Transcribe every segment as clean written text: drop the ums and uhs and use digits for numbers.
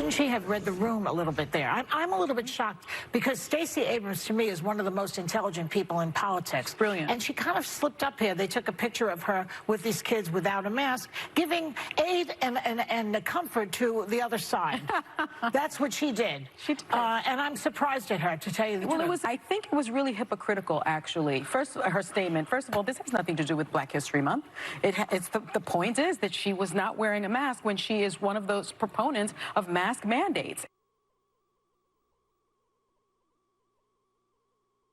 Shouldn't she have read the room a little bit there? I'm a little bit shocked because Stacey Abrams, to me, is one of the most intelligent people in politics. Brilliant. And she kind of slipped up here. They took a picture of her with these kids without a mask, giving aid and comfort to the other side. That's what she did. She did. And I'm surprised at her, to tell you the truth. I think it was really hypocritical, actually. First, her statement. First of all, this has nothing to do with Black History Month. The point is that she was not wearing a mask when she is one of those proponents of mask mandates.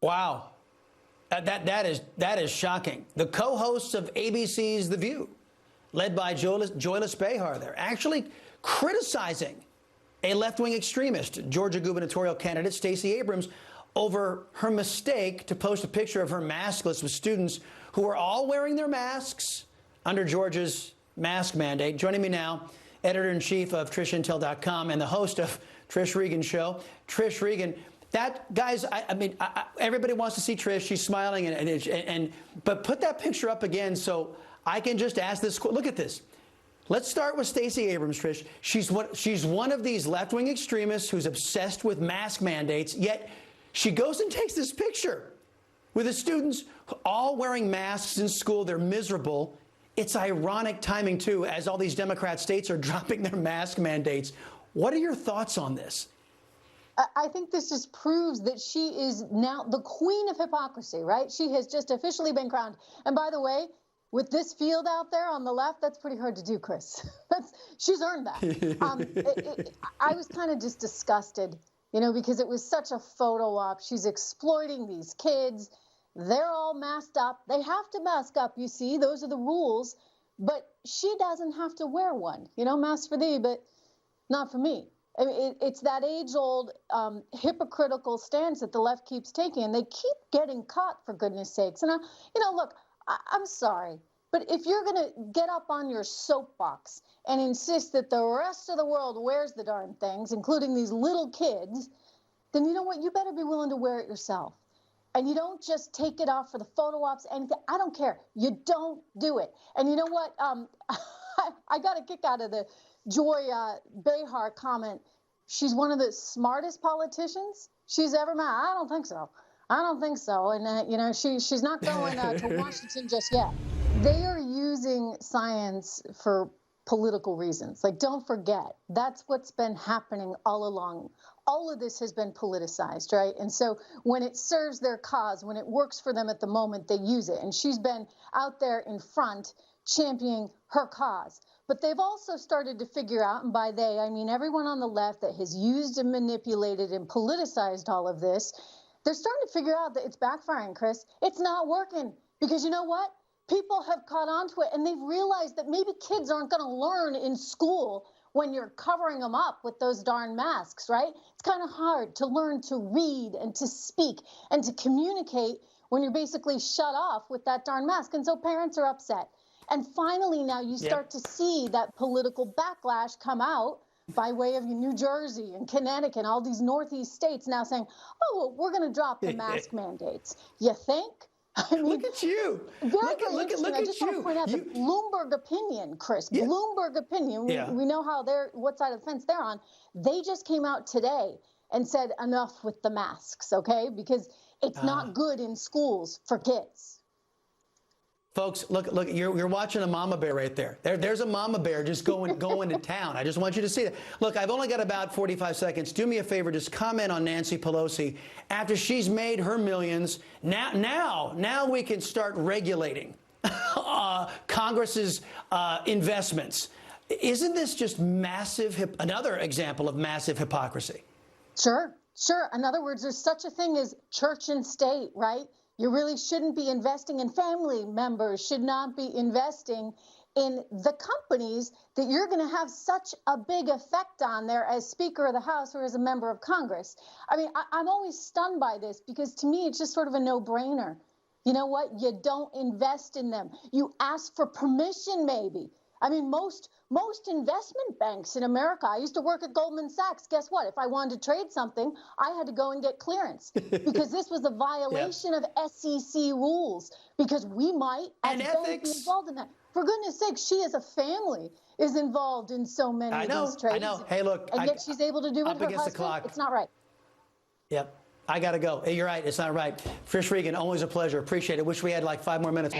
Wow. That is shocking. The co-hosts of ABC's The View, led by Joyless Behar, they're actually criticizing a left-wing extremist, Georgia gubernatorial candidate Stacey Abrams, over her mistake to post a picture of her maskless with students who are all wearing their masks under Georgia's mask mandate. Joining me now, editor-in-chief of TrishIntel.com and the host of Trish Regan Show, Trish Regan. Guys, everybody wants to see Trish. She's smiling, but put that picture up again so I can just ask this. Look at this. Let's start with Stacey Abrams, Trish. She's one of these left-wing extremists who's obsessed with mask mandates, yet she goes and takes this picture with the students all wearing masks in school. They're miserable. It's ironic timing, too, as all these Democrat states are dropping their mask mandates. What are your thoughts on this? I think this just proves that she is now the queen of hypocrisy, right? She has just officially been crowned. And by the way, with this field out there on the left, that's pretty hard to do, Chris. She's earned that. I was kind of just disgusted, because it was such a photo op. She's exploiting these kids. They're all masked up. They have to mask up, you see. Those are the rules. But she doesn't have to wear one. Mask for thee, but not for me. I mean, it's that age-old hypocritical stance that the left keeps taking, and they keep getting caught, for goodness sakes. And, look, I'm sorry, but if you're going to get up on your soapbox and insist that the rest of the world wears the darn things, including these little kids, then you know what? You better be willing to wear it yourself. And you don't just take it off for the photo ops, anything. I don't care. You don't do it. And you know what? I got a kick out of the Joy Behar comment. She's one of the smartest politicians she's ever met. I don't think so. I don't think so. And, she's not going to Washington just yet. They are using science for political reasons. Like, don't forget, that's what's been happening all along. All of this has been politicized, right? And so when it serves their cause, when it works for them at the moment, they use it. And she's been out there in front championing her cause. But they've also started to figure out, and by they, I mean everyone on the left that has used and manipulated and politicized all of this, they're starting to figure out that it's backfiring, Chris. It's not working. Because you know what? People have caught on to it, and they've realized that maybe kids aren't going to learn in school when you're covering them up with those darn masks, right? It's kind of hard to learn to read and to speak and to communicate when you're basically shut off with that darn mask. And so parents are upset. And finally now you start to see that political backlash come out by way of New Jersey and Connecticut and all these Northeast states now saying, oh, well, we're going to drop the mask mandates. You think? I mean, look at you. Look at you. I just want to point out the Bloomberg opinion, Chris. Yeah. Bloomberg opinion. We know how what side of the fence they're on. They just came out today and said enough with the masks, okay? Because it's not good in schools for kids. Folks, look, you're watching a mama bear right there. There's a mama bear just going to town. I just want you to see that. Look, I've only got about 45 seconds. Do me a favor, just comment on Nancy Pelosi. After she's made her millions, now we can start regulating Congress's investments. Isn't this just massive, another example of massive hypocrisy? Sure. In other words, there's such a thing as church and state, right? You really shouldn't be investing in family members, should not be investing in the companies that you're going to have such a big effect on there as Speaker of the House or as a member of Congress. I mean, I'm always stunned by this because to me, it's just sort of a no-brainer. You know what? You don't invest in them. You ask for permission, maybe. I mean, most investment banks in America, I used to work at Goldman Sachs. Guess what? If I wanted to trade something, I had to go and get clearance because this was a violation of SEC rules because we might, as banks, be involved in that. For goodness sake, she is a family. is involved in so many of these trades. I know. Hey, look. And yet she's able to do it. Her against the husband, clock. it's not right. Yep. I got to go. Hey, you're right. It's not right. Trish Regan, always a pleasure. Appreciate it. Wish we had like 5 more minutes.